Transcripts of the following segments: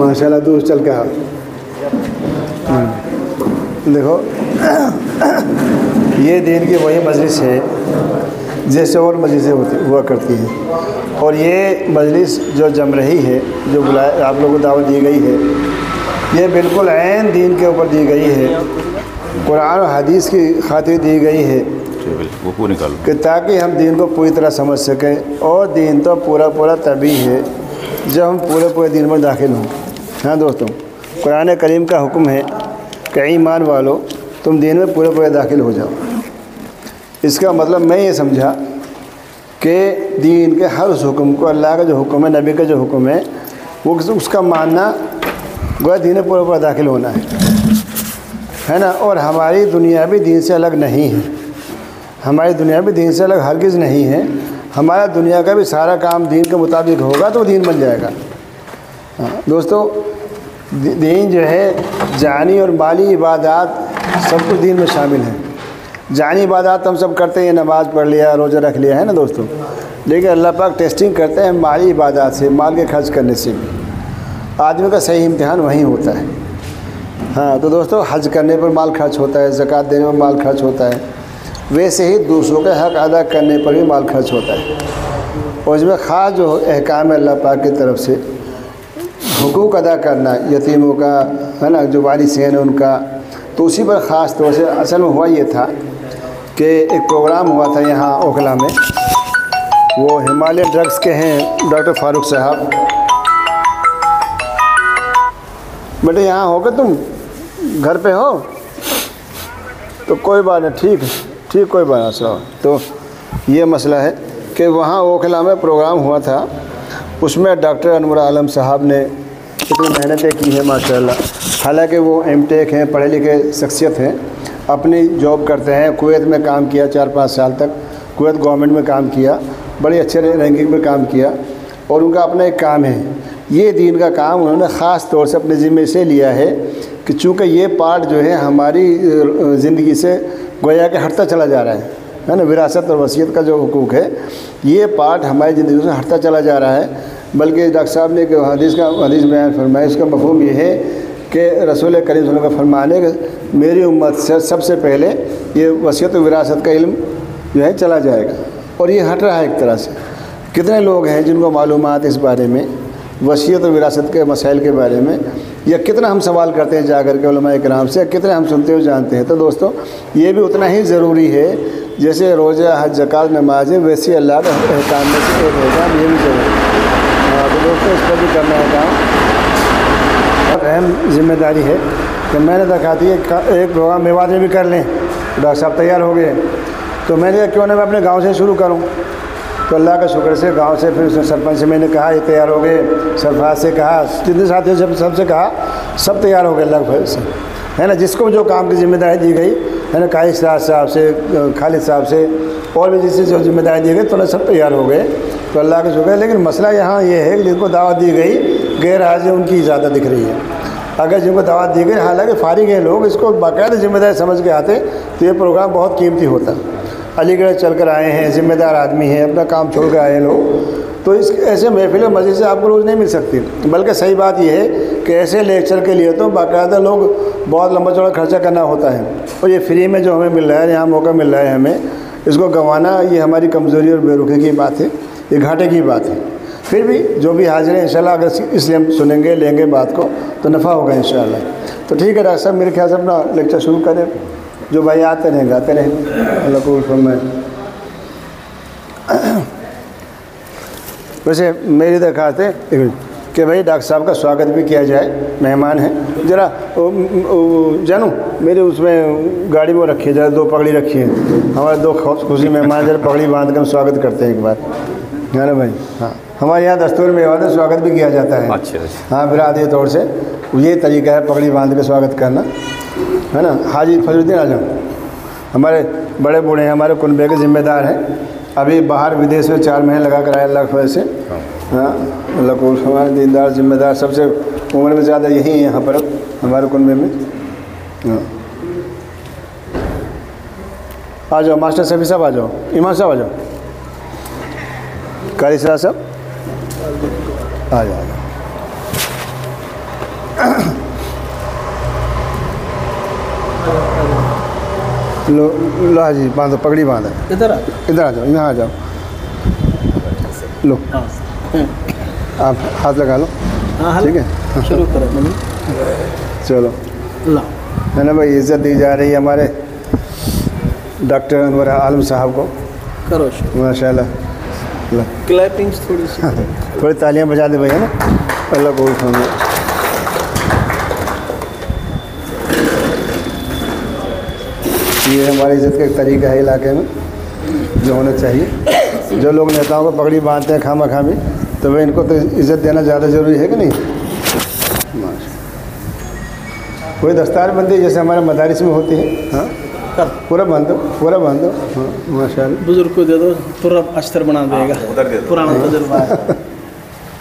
माशाल्लाह दूर चल के आओ। देखो ये दीन की वही मजलिस है जैसे और मजलिसें हुआ करती हैं, और ये मजलिस जो जम रही है, जो बुलाए आप लोगों को दावत दी गई है, ये बिल्कुल ऐन दीन के ऊपर दी गई है, कुरान और हदीस की खातिर दी गई है वो निकाल कि ताकि हम दीन को पूरी तरह समझ सकें। और दीन तो पूरा तभी है जब हम पूरे दीन में दाखिल हों। हाँ दोस्तों, कुरान करीम का हुक्म है कि ईमान वालों तुम दीन में पूरे दाखिल हो जाओ। इसका मतलब मैं ये समझा कि दीन के हर उस हुक्म को, अल्लाह का जो हुक्म है, नबी का जो हुक्म है, वो उसका मानना गोया दीन में पूरा दाखिल होना है ना। और हमारी दुनिया भी दीन से अलग नहीं है, हमारी दुनिया भी दीन से अलग हरगिज़ नहीं है। हमारा दुनिया का भी सारा काम दीन के मुताबिक होगा तो दीन बन जाएगा। दोस्तों, दीन जो है जानी और माली इबादत सब कुछ दीन में शामिल है। जानी इबादत हम सब करते हैं, नमाज़ पढ़ लिया, रोज़ा रख लिया, है ना दोस्तों, लेकिन अल्लाह पाक टेस्टिंग करते हैं माली इबादत से, माल के खर्च करने से भी। आदमी का सही इम्तिहान वहीं होता है। हाँ तो दोस्तों, हज करने पर माल खर्च होता है, ज़कात देने पर माल खर्च होता है, वैसे ही दूसरों का हक़ अदा करने पर भी माल खर्च होता है। और इसमें ख़ास जो अहकाम है अल्लाह पाक की तरफ से, हुकूक अदा करना यतीमों का, है ना, जो वारिसें हैं उनका, तो उसी पर ख़ास तौर से असल में हुआ ये था कि एक प्रोग्राम हुआ था यहाँ ओखला में। वो हिमालय ड्रग्स के हैं डॉक्टर फारूक साहब। बेटे यहाँ हो गए तुम, घर पे हो तो कोई बात नहीं, ठीक कोई बात नहीं। सुनो, तो ये मसला है कि वहाँ ओखला में प्रोग्राम हुआ था, उसमें डॉक्टर अनवर आलम साहब ने इतनी मेहनतें की है माशाल्लाह। हालांकि वो एमटेक हैं, पढ़े लिखे शख्सियत हैं, अपनी जॉब करते हैं, कुवैत में काम किया 4-5 साल तक, कुवैत गवर्नमेंट में काम किया, बड़े अच्छे रैंकिंग में काम किया, और उनका अपना एक काम है। ये दीन का काम उन्होंने ख़ास तौर से अपने ज़िम्मे से लिया है कि चूँकि ये पार्ट जो है हमारी ज़िंदगी से गोया के हटता चला जा रहा है ना, विरासत और वसीयत का जो हुकूक है, ये पार्ट हमारी ज़िंदगी से हटता चला जा रहा है। बल्कि डॉक्टर साहब ने हदीस बयान फरमाया, इसका मफ़हूम ये है कि रसूल करीम सल्लल्लाहु अलैहि वसल्लम का फरमाने कि मेरी उम्मत से सबसे पहले ये वसीयत और विरासत का इल्म जो है चला जाएगा, और ये हट रहा है एक तरह से। कितने लोग हैं जिनको मालूमात इस बारे में, वसीयत और विरासत के मसाइल के बारे में, या कितना हम सवाल करते हैं जाकर के उलमा इकराम से, कितने हम सुनते हुए जानते हैं। तो दोस्तों, ये भी उतना ही ज़रूरी है जैसे रोज़ा, हज, ज़कात, नमाज़, वैसे अल्लाह के अहकाम में से एक अहकाम ये भी ज़रूरी है। तो दोस्तों, इस पर भी करना है काम। और अहम जिम्मेदारी है कि मैंने देखा थी एक प्रोग्राम मेवात में भी कर लें। डॉक्टर साहब तैयार हो गए, तो मैंने कहा क्यों ना मैं अपने गाँव से शुरू करूँ। तो अल्लाह का शुक्र से गांव से, फिर सरपंच से मैंने कहा ये तैयार हो गए, सरफराज से कहा, जितने साथियों से सबसे कहा, सब तैयार हो गए अल्लाह के फजल से, है ना। जिसको जो काम की जिम्मेदारी दी गई है ना, कायद साहब से, खालिद साहब से, और भी जिससे जो जिम्मेदारी दी गई, तो सब तैयार हो गए। तो अल्लाह का शुक्र है। लेकिन मसला यहाँ ये है कि जिनको दावत दी गई गैर हाजिर उनकी ज़्यादा दिख रही है। अगर जिनको दावत दी गई, हालांकि फारिग हैं लोग, इसको बाकायदा जिम्मेदारी समझ के आते तो ये प्रोग्राम बहुत कीमती होता। अलीगढ़ चल कर आए हैं, ज़िम्मेदार आदमी हैं, अपना काम छोड़ कर आए हैं लोग, तो इस ऐसे महफिल मस्जिद से आपको रोज़ नहीं मिल सकती। बल्कि सही बात यह है कि ऐसे लेक्चर के लिए तो बाकायदा लोग बहुत लंबा चौड़ा खर्चा करना होता है, और ये फ्री में जो हमें मिल रहा है, यहाँ मौका मिल रहा है हमें, इसको गंवाना ये हमारी कमज़ोरी और बेरुखी की बात है, ये घाटे की बात है। फिर भी जो भी हाजिर हैं इंशाल्लाह, अगर इसलिए हम सुनेंगे, लेंगे बात को, तो नफ़ा होगा इंशाल्लाह। तो ठीक है डॉक्टर साहब, मेरे ख्याल से अपना लेक्चर शुरू करें। जो भाई आते रहें, गाते रहें, अल्लाह कबूल फरमाए। वैसे मेरी दरख्वास्त है कि भाई डॉक्टर साहब का स्वागत भी किया जाए, मेहमान हैं। ज़रा जानू मेरे उसमें गाड़ी में रखिए, ज़रा 2 पगड़ी रखिए, हमारे 2 खुशी मेहमान, ज़रा पगड़ी बांध कर हम स्वागत करते हैं एक बार, है ना भाई। हाँ, हमारे यहाँ दस्तूर में वादा स्वागत भी किया जाता है। अच्छा। हाँ, बिरादरी तौर से ये तरीका है पगड़ी बांध के स्वागत करना, है ना। हाजी फजलुद्दीन आजम हमारे बड़े बूढ़े हैं, हमारे कुनबे के ज़िम्मेदार हैं, अभी बाहर विदेश में 4 महीने लगा कर आए अल्लाह के फजल से। हाँ, अल्लाह को हमारे दीनदार ज़िम्मेदार, सबसे उम्र में ज़्यादा यही है यहाँ पर हमारे कुनबे में। हाँ, आ जाओ मास्टर सफ़ी साहब, आ जाओ इमाम साहब, आ जाओ कारी साहब, आ जाओ। लो लो हाजी बांधो, पगड़ी बांधो। इधर इधर आ जाओ, यहाँ आ जाओ। लो आप हाथ लगा लो। हाँ ठीक है, शुरू करो। चलो ला है ना भाई, इज़्ज़त दी जा रही है हमारे डॉक्टर अनवर आलम साहब को। करो शुरू। माशाल्लाह। लो क्लैपिंग्स थोड़ी सी। थोड़ी तालियां बजा दे भाई, है ना। अल्लाह को सुनो। ये हमारी इज़्ज़त का एक तरीका है इलाके में जो होना चाहिए। जो लोग नेताओं को पगड़ी बांधते हैं खामा खामी, तो भाई इनको तो इज़्ज़त देना ज़्यादा ज़रूरी है कि नहीं। कोई दस्तारबंदी जैसे हमारे मदारिस में होती है। हाँ कर पूरा बांधो, पूरा बांधो। हाँ माशाल्लाह। बुजुर्ग को दे दो, तुर्रा अस्तर बना देगा। पुराना तजुर्बा है,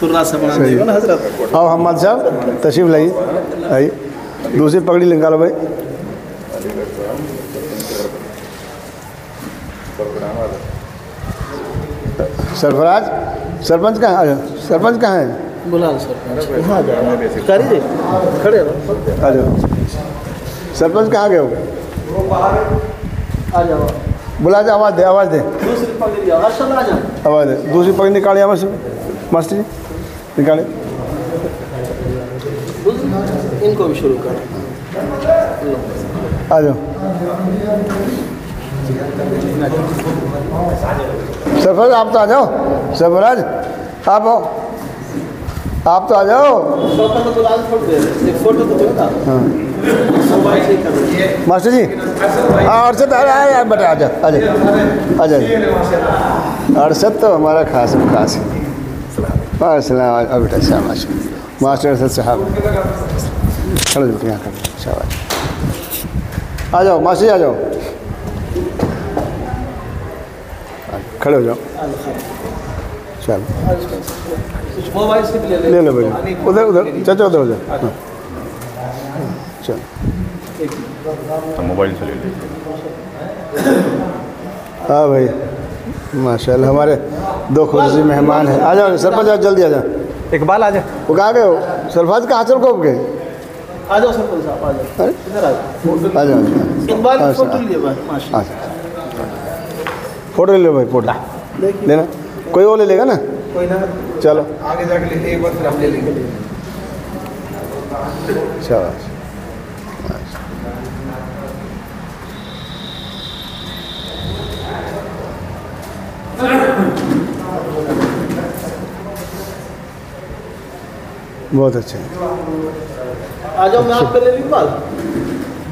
तुर्रा से बना देगा ना हजरत। आओ हम्मद साहब तशरीफ लाइए, आइए। दूसरी पगड़ी निकालो भाई। सरफराज, सरपंच कहाँ है? सरपंच कहाँ है? बुला लो सरपंच। वहाँ आ जाओ, कर ही खड़े रहो। आ जाओ। सरपंच कहाँ गए हो? आ जाओ, बुला जा, आवाज़ दे, आवाज़ दे, दूसरी पगड़ी दिया। अर्शद आ जाओ। आवाज़ दे। दूसरी पगड़ी निकालिए यहाँ से, मास्टर जी निकाले। इनको भी शुरू करो। आ जाओ। सरफराज आप तो आ जाओ। सरफराज आप आओ, आप तो आ जाओ। एक फोटो तो दो ना। हाँ मोबाइल से कर दो। मास्टर जी, हाँ अरशद आ बेटा, आ जाओ, आ जाओ, आ जाओ। अरशद तो हमारा खास खास है। अस्सलाम बेटा, शाबाश मास्टर अरशद साहब। खड़े हो यहाँ, खड़े, शाबाश। आ जाओ मास्टर जी, आ जाओ, खड़े हो जाओ। चलो मोबाइल से भी ले लो भाई, उधर उधर चाचा, उधर उधर। चलो मोबाइल से ले लीजिए। हाँ भाई माशाल्लाह, हमारे दो खुशी मेहमान हैं। आ जाओ सरपंच, आओ जल्दी आ जाओ। इकबाल आ जा। वो कहाँ गए हो? सरफराज कहाँ चल को गए? आ जाओ सरपंच साहब, आ जाओ। अरे इधर आ जाओ। आ जाओ, इकबाल की फोटो लिए भाई, माशाल्लाह। फोटो ले लो भाई, फोटो लेना। कोई और ले लेगा ना? कोई ना, चलो आगे जाके ले एक बार फिर हम ले लेंगे। शाबाश। बहुत अच्छे। आ जाओ, मैं आपको ले लूँ इकबाल।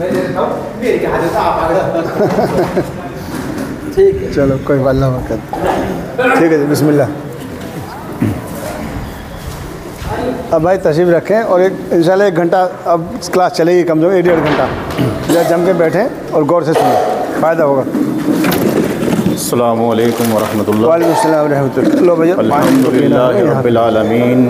मैं ले लेता हूँ, मेरी क्या हालत है, आप आ गए। ठीक है, चलो कोई बात ना, वक्त ठीक है जी, बिस्मिल्लाह। अब भाई तशरीफ़ रखें और एक इंशाल्लाह 1 घंटा अब क्लास चलेगी, कम से कम 1-1.5 घंटा। जरा जम के बैठें और गौर से सुनें, फ़ायदा होगा। अस्सलामु अलैकुम वरहमतुल्लाह। वालेकुम अस्सलाम रहमतुल्लाह। लो भैया, अल्हम्दुलिल्लाहि रब्बिल आलमीन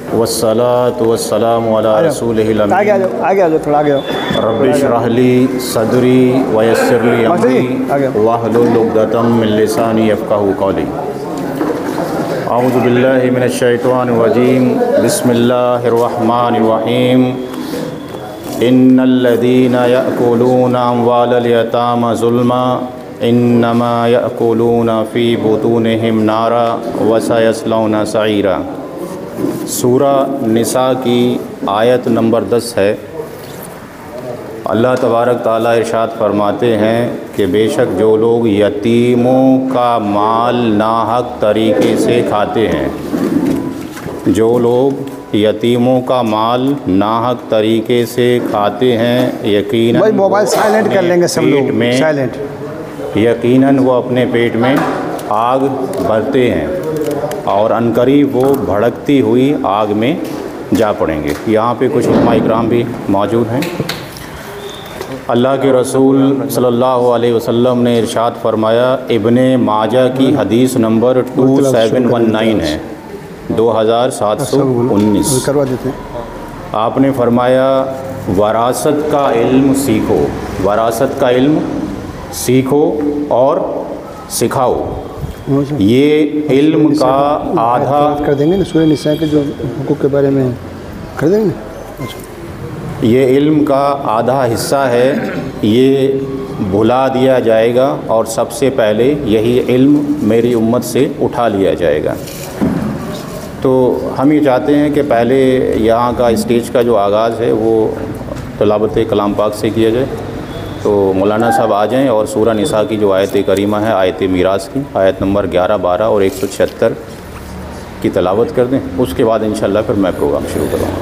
वस्सलातु वस्सलामु अला रसूलिहिल आगे आ अमीन। जाओ, आगे आ जाओ, थोड़ा आगे आओ। रब्बि इश्रह ली सदरी वयस्सिर ली मास्टर जी, अमरी आगे। वहलुल उक़दतम मिन लिसानी यफ़क़हू क़ौली। अऊज़ु बिल्लाहि मिनश शैतानिर रजीम। बिस्मिल्लाहिर रहमानिर रहीम। इन्नल्लज़ीना यअकुलूना अम्वालल यतामा ज़ुल्मा इन्नमा यअकुलूना फ़ी बुतूनिहिम नारा व सयस्लौना सईरा। सूरा निसा की आयत नंबर 10 है। अल्लाह तबारक ताला इरशाद फरमाते हैं कि बेशक जो लोग यतीमों का माल नाहक तरीके से खाते हैं, जो लोग यतीमों का माल नाहक तरीके से खाते हैं, यकीनन भाई मोबाइल साइलेंट कर लेंगे सब लोग, साइलेंट। यकीनन वो अपने पेट में आग भरते हैं और अनकरीब वो भड़कती हुई आग में जा पड़ेंगे। यहाँ पे कुछ उलमा इकराम भी मौजूद हैं। अल्लाह के रसूल सल्लल्लाहु अलैहि वसल्लम ने इरशाद फरमाया, इब्ने माजा की हदीस नंबर 2719 है, 2719। करवा देते हैं। आपने फरमाया, वरासत का इल्म सीखो, वरासत का इल्म सीखो और सिखाओ। ये इल्म का आधा कर देंगे ना, सूरह निसा के जो हुकूक के बारे में कर देंगे ना। अच्छा, ये इल्म का आधा हिस्सा है, ये भुला दिया जाएगा और सबसे पहले यही इल्म मेरी उम्मत से उठा लिया जाएगा। तो हम ये चाहते हैं कि पहले यहाँ का स्टेज का जो आगाज़ है वो तिलावत कलाम पाक से किया जाए। तो मौलाना साहब आ जाएं और सूरह निसा की जो आयत करीमा है, आयत मीरास की, आयत नंबर 11, 12 और 176 की तिलावत कर दें। उसके बाद इंशाअल्लाह फिर मैं प्रोग्राम शुरू करूँगा।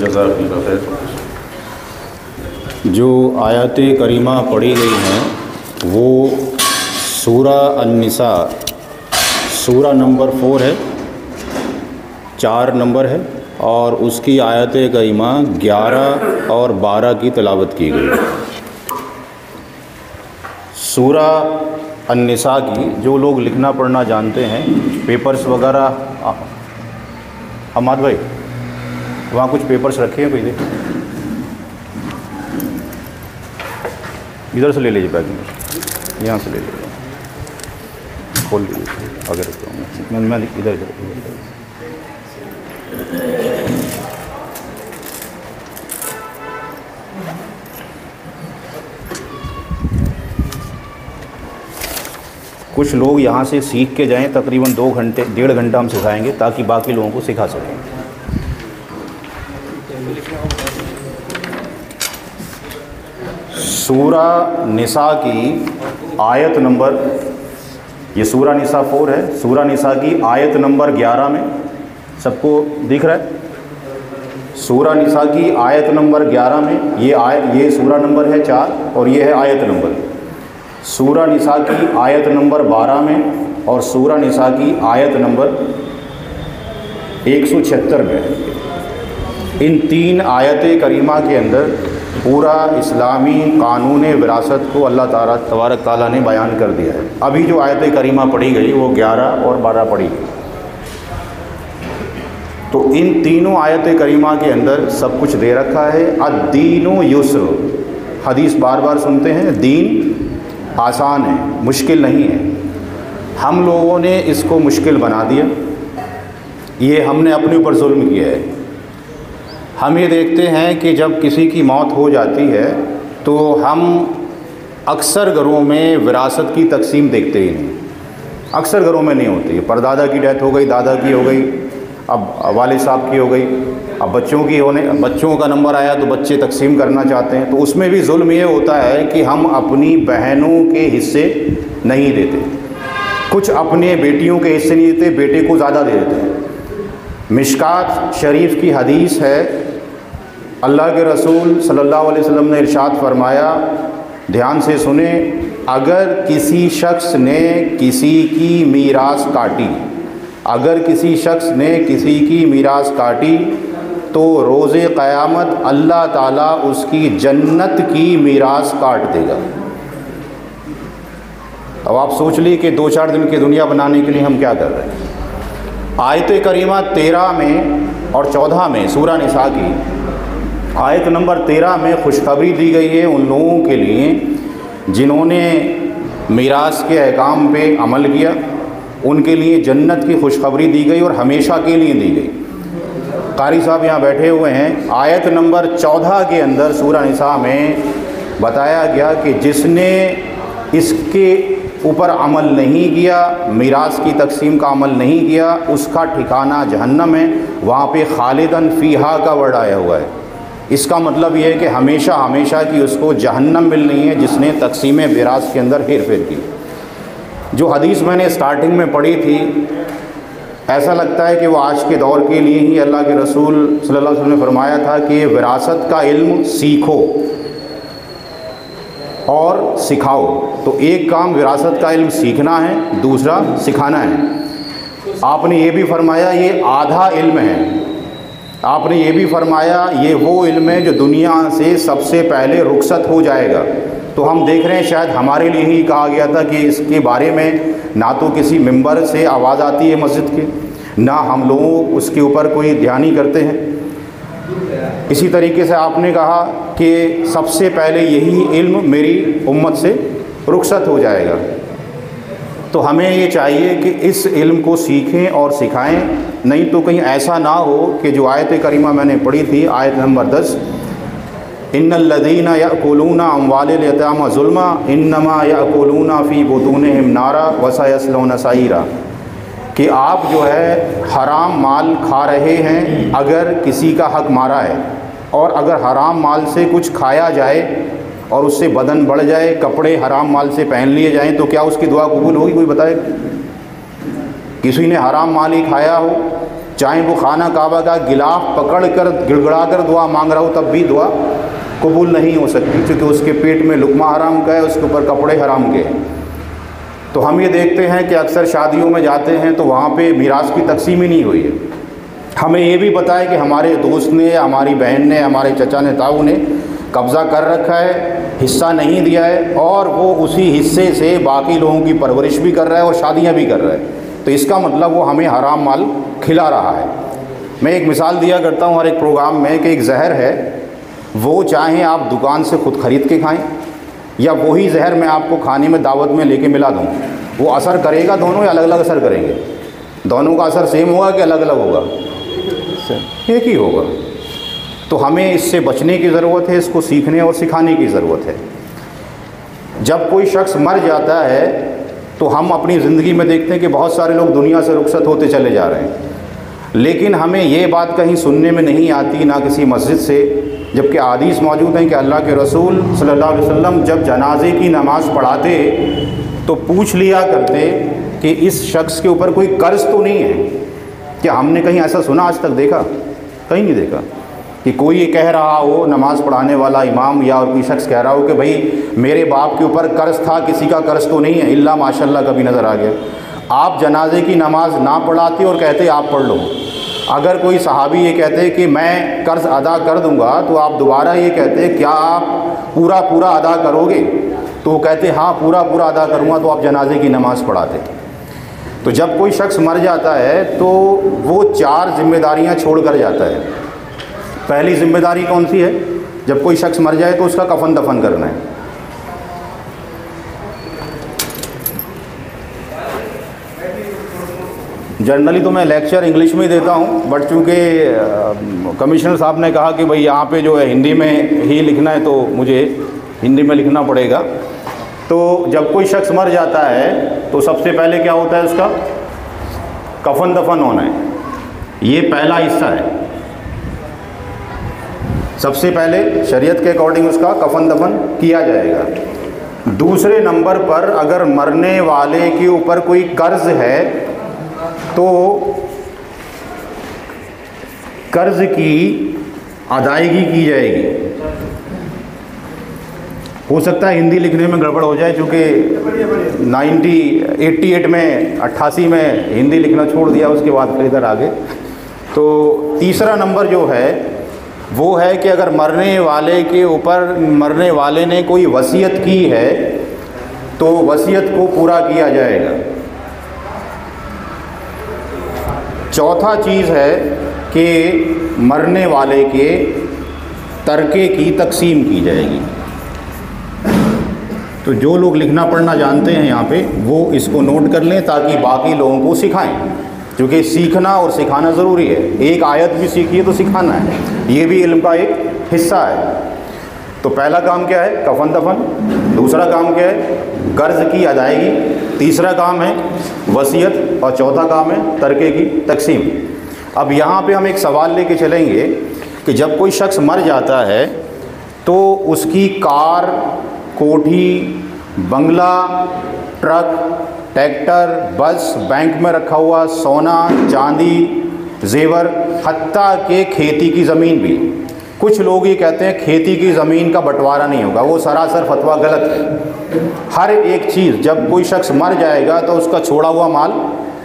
जज़ाकल्लाह खैर। जो आयत करीमा पढ़ी गई हैं वो सूरा अन्निसा सूरा नंबर 4 है, 4 नंबर है और उसकी आयत करीमा 11 और 12 की तिलावत की गई। सूरा अन्निसा की जो लोग लिखना पढ़ना जानते हैं, पेपर्स वगैरह, हमाद भाई वहाँ कुछ पेपर्स रखे हैं, कोई दे इधर से ले लीजिए, बैग में यहाँ से ले लीजिए, खोल लीजिए अगर मैं इधर कुछ लोग यहाँ से सीख के जाएं, तकरीबन 2 घंटे 1.5 घंटा हम सिखाएंगे ताकि बाकी लोगों को सिखा सकें। सूरा निसा की आयत नंबर, ये सूरा निसा 4 है, सूरा निसा की आयत नंबर 11 में, सबको दिख रहा है? सूरा निसा की आयत नंबर 11 में ये सूरा नंबर है 4 और ये है आयत नंबर। सूरा निसा की आयत नंबर 12 में और सूरा निसा की आयत नंबर 176 में। इन 3 आयत करीमा के अंदर पूरा इस्लामी कानून विरासत को अल्लाह ताला तबारक ताला ने बयान कर दिया है। अभी जो आयत करीमा पढ़ी गई वो 11 और 12 पढ़ी गई। तो इन तीनों आयत करीमा के अंदर सब कुछ दे रखा है। अद्दीनु युस्र, हदीस बार बार सुनते हैं, दीन आसान है, मुश्किल नहीं है। हम लोगों ने इसको मुश्किल बना दिया, ये हमने अपने ऊपर जुल्म किया है। हम ये देखते हैं कि जब किसी की मौत हो जाती है तो हम अक्सर घरों में विरासत की तकसीम देखते ही नहीं, अक्सर घरों में नहीं होती है। परदादा की डेथ हो गई, दादा की हो गई, अब वालिद साहब की हो गई, अब बच्चों का नंबर आया तो बच्चे तकसीम करना चाहते हैं। तो उसमें भी जुल्म ये होता है कि हम अपनी बहनों के हिस्से नहीं देते, कुछ अपने बेटियों के हिस्से नहीं देते, बेटे को ज़्यादा दे देते हैं। मिशकात शरीफ की हदीस है, अल्लाह के रसूल सल्लल्लाहु अलैहि वसल्लम ने इरशाद फरमाया, ध्यान से सुने, अगर किसी शख्स ने किसी की मीरास काटी, अगर किसी शख्स ने किसी की मीरास काटी तो रोज़े क़यामत अल्लाह ताला उसकी जन्नत की मीरास काट देगा। अब आप सोच ली कि 2-4 दिन की दुनिया बनाने के लिए हम क्या कर रहे हैं। आयत करीमा 13 में और 14 में सूरा निसा की आयत नंबर 13 में खुशखबरी दी गई है उन लोगों के लिए जिन्होंने मीरास के अहकाम पे अमल किया, उनके लिए जन्नत की खुशखबरी दी गई और हमेशा के लिए दी गई। कारी साहब यहाँ बैठे हुए हैं, आयत नंबर 14 के अंदर सूरा निसा में बताया गया कि जिसने इसके ऊपर अमल नहीं किया, मीरास की तकसीम का अमल नहीं किया, उसका ठिकाना जहन्नम है, वहाँ पे खालिदन फ़ीहा का वर्ड आया हुआ है। इसका मतलब ये है कि हमेशा हमेशा की उसको जहन्नम मिलनी है जिसने तकसीम मीरास के अंदर हेर फेर की। जो हदीस मैंने स्टार्टिंग में पढ़ी थी, ऐसा लगता है कि वो आज के दौर के लिए ही अल्लाह के रसूल सल्लल्लाहु अलैहि वसल्लम ने फरमाया था कि विरासत का इल्म सीखो और सिखाओ। तो एक काम विरासत का इल्म सीखना है, दूसरा सिखाना है। आपने ये भी फरमाया ये आधा इल्म है, आपने ये भी फरमाया ये वो इल्म है जो दुनिया से सबसे पहले रुखसत हो जाएगा। तो हम देख रहे हैं शायद हमारे लिए ही कहा गया था कि इसके बारे में ना तो किसी मिंबर से आवाज़ आती है मस्जिद के, ना हम लोग उसके ऊपर कोई ध्यान ही करते हैं। इसी तरीके से आपने कहा कि सबसे पहले यही इल्म मेरी उम्मत से रुखसत हो जाएगा, तो हमें ये चाहिए कि इस इल्म को सीखें और सिखाएं, नहीं तो कहीं ऐसा ना हो कि जो आयत करीमा मैंने पढ़ी थी, आयत नंबर 10, इन्नल्लज़ीना यअकुलूना अम्वालिल यतामा ज़ुल्मा इन्नमा यअकुलूना फ़ी बुतूनिहिम नारा व सयस्लौना सईरा, कि आप जो है हराम माल खा रहे हैं अगर किसी का हक मारा है, और अगर हराम माल से कुछ खाया जाए और उससे बदन बढ़ जाए, कपड़े हराम माल से पहन लिए जाएं, तो क्या उसकी दुआ कबूल होगी? कोई बताए? किसी ने हराम माल ही खाया हो, चाहे वो खाना काबा का गिलाफ पकड़ कर गिड़गड़ा कर दुआ मांग रहा हो, तब भी दुआ कबूल नहीं हो सकती, क्योंकि उसके पेट में लुकमा हराम का है, उसके ऊपर कपड़े हराम के हैं। तो हम ये देखते हैं कि अक्सर शादियों में जाते हैं तो वहाँ पे मीरास की तकसीम ही नहीं हुई है। हमें ये भी पता है कि हमारे दोस्त ने, हमारी बहन ने, हमारे चचा ने, ताऊ ने कब्ज़ा कर रखा है, हिस्सा नहीं दिया है, और वो उसी हिस्से से बाकी लोगों की परवरिश भी कर रहा है और शादियाँ भी कर रहा है। तो इसका मतलब वो हमें हराम माल खिला रहा है। मैं एक मिसाल दिया करता हूँ हर एक प्रोग्राम में कि एक जहर है, वो चाहे आप दुकान से ख़ुद ख़रीद के खाएं या वही जहर मैं आपको खाने में दावत में लेके मिला दूँ, वो असर करेगा दोनों या अलग अलग असर करेंगे? दोनों का असर सेम होगा कि अलग अलग होगा? एक ही होगा। तो हमें इससे बचने की ज़रूरत है, इसको सीखने और सिखाने की ज़रूरत है। जब कोई शख्स मर जाता है तो हम अपनी ज़िंदगी में देखते हैं कि बहुत सारे लोग दुनिया से रुखसत होते चले जा रहे हैं, लेकिन हमें ये बात कहीं सुनने में नहीं आती, ना किसी मस्जिद से, जबकि हदीस मौजूद हैं कि अल्लाह के रसूल सल्लल्लाहु अलैहि वसल्लम जब जनाजे की नमाज़ पढ़ाते तो पूछ लिया करते कि इस शख्स के ऊपर कोई कर्ज़ तो नहीं है? क्या हमने कहीं ऐसा सुना आज तक? देखा? कहीं नहीं देखा कि कोई ये कह रहा हो, नमाज़ पढ़ाने वाला इमाम या और कोई शख्स कह रहा हो कि भाई मेरे बाप के ऊपर कर्ज़ था, किसी का कर्ज़ तो नहीं है। इल्ला माशाल्लाह कभी नज़र आ गया। आप जनाजे की नमाज़ ना पढ़ाते और कहते आप पढ़ लो। अगर कोई सहाबी ये कहते कि मैं कर्ज़ अदा कर दूंगा, तो आप दोबारा ये कहते क्या आप पूरा पूरा अदा करोगे? तो वो कहते हाँ पूरा पूरा अदा करूँगा, तो आप जनाजे की नमाज़ पढ़ाते। तो जब कोई शख्स मर जाता है तो वो 4 जिम्मेदारियाँ छोड़ कर जाता है। पहली जिम्मेदारी कौन सी है? जब कोई शख्स मर जाए तो उसका कफन दफन करना है। जनरली तो मैं लेक्चर इंग्लिश में ही देता हूँ, बट चूँकि कमिश्नर साहब ने कहा कि भाई यहाँ पे जो है हिंदी में ही लिखना है, तो मुझे हिंदी में लिखना पड़ेगा। तो जब कोई शख्स मर जाता है तो सबसे पहले क्या होता है? उसका कफन दफन होना है। ये पहला हिस्सा है। सबसे पहले शरीयत के अकॉर्डिंग उसका कफन दफन किया जाएगा। दूसरे नंबर पर अगर मरने वाले के ऊपर कोई कर्ज है तो कर्ज की अदायगी की जाएगी। हो सकता है हिंदी लिखने में गड़बड़ हो जाए, क्योंकि 88 में 88 में हिंदी लिखना छोड़ दिया, उसके बाद फिर इधर आगे। तो तीसरा नंबर जो है वो है कि अगर मरने वाले के ऊपर मरने वाले ने कोई वसीयत की है तो वसीयत को पूरा किया जाएगा। चौथा चीज़ है कि मरने वाले के तरके की तकसीम की जाएगी। तो जो लोग लिखना पढ़ना जानते हैं यहाँ पे, वो इसको नोट कर लें ताकि बाकी लोगों को सिखाएं, क्योंकि सीखना और सिखाना ज़रूरी है। एक आयत भी सीखिए तो सिखाना है, ये भी इल्म का एक हिस्सा है। तो पहला काम क्या है? कफन दफन। दूसरा काम क्या है? कर्ज़ की अदायगी। तीसरा काम है वसीयत, और चौथा काम है तरके की तकसीम। अब यहाँ पे हम एक सवाल लेके चलेंगे कि जब कोई शख्स मर जाता है तो उसकी कार, कोठी, बंगला, ट्रक, ट्रैक्टर, बस, बैंक में रखा हुआ सोना, चांदी, जेवर, हत्ता के खेती की ज़मीन भी। कुछ लोग ये कहते हैं खेती की ज़मीन का बंटवारा नहीं होगा, वो सरासर फतवा गलत है। हर एक चीज़, जब कोई शख्स मर जाएगा तो उसका छोड़ा हुआ माल